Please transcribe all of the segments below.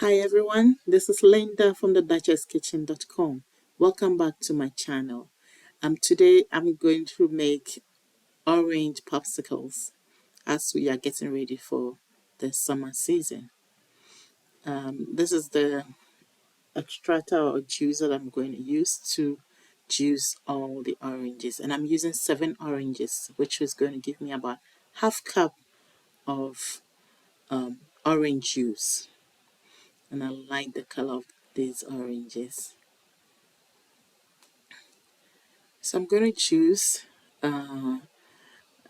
Hi everyone, this is Linda from the DuchessKitchen.com. Welcome back to my channel. Today I'm going to make orange popsicles as we are getting ready for the summer season. This is the extractor or juicer that I'm going to use to juice all the oranges, and I'm using 7 oranges, which is going to give me about half cup of orange juice. And I like the color of these oranges. So I'm going to choose and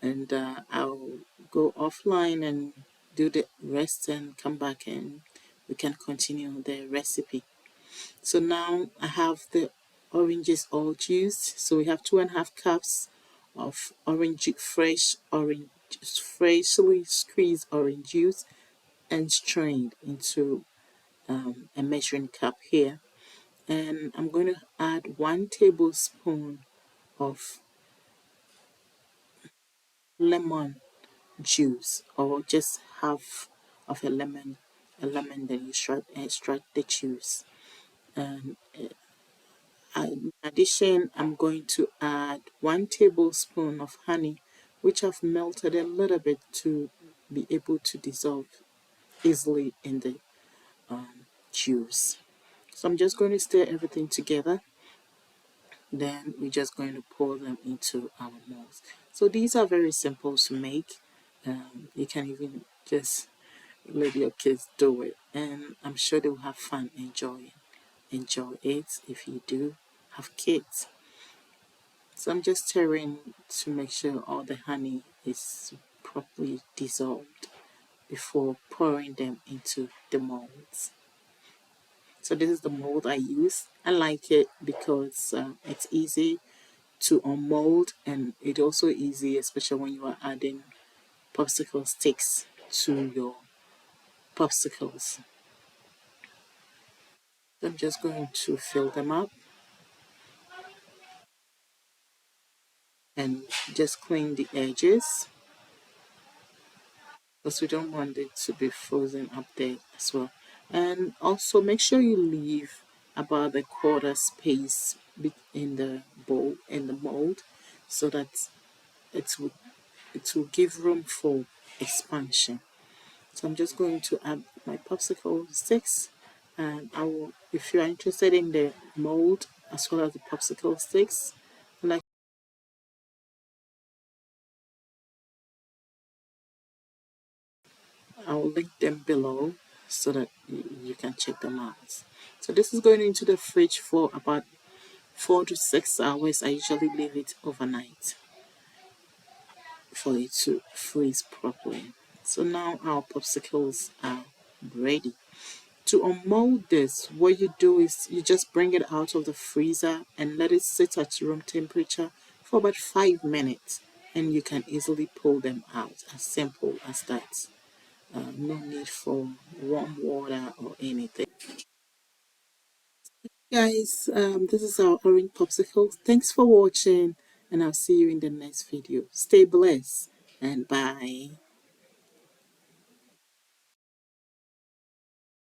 I'll go offline and do the rest and come back and we can continue the recipe. So now I have the oranges all juiced. So we have 2.5 cups of freshly squeezed orange juice and strained into a measuring cup here. And I'm going to add 1 tablespoon of lemon juice, or just half of a lemon, then you extract the juice. And in addition, I'm going to add 1 tablespoon of honey, which I've melted a little bit to be able to dissolve easily in the juice. So I'm just going to stir everything together. Then we're just going to pour them into our molds. So these are very simple to make. You can even just let your kids do it, and I'm sure they will have fun enjoy it if you do have kids. So I'm just stirring to make sure all the honey is properly dissolved before pouring them into the molds. So this is the mold I use. I like it because it's easy to unmold, and it's also easy, especially when you are adding popsicle sticks to your popsicles. I'm just going to fill them up and just clean the edges because we don't want it to be frozen up there as well. And also make sure you leave about a quarter space in the bowl, in the mold, so that it will give room for expansion. So I'm just going to add my popsicle sticks, and I will, if you are interested in the mold as well as the popsicle sticks, like, I will link them below so that you can check them out. So this is going into the fridge for about 4 to 6 hours. I usually leave it overnight for it to freeze properly. So now our popsicles are ready. To unmold this, what you do is you just bring it out of the freezer and let it sit at room temperature for about 5 minutes, and you can easily pull them out. As simple as that. No need for warm water or anything. Guys, this is our orange popsicle. Thanks for watching, and I'll see you in the next video. Stay blessed and bye.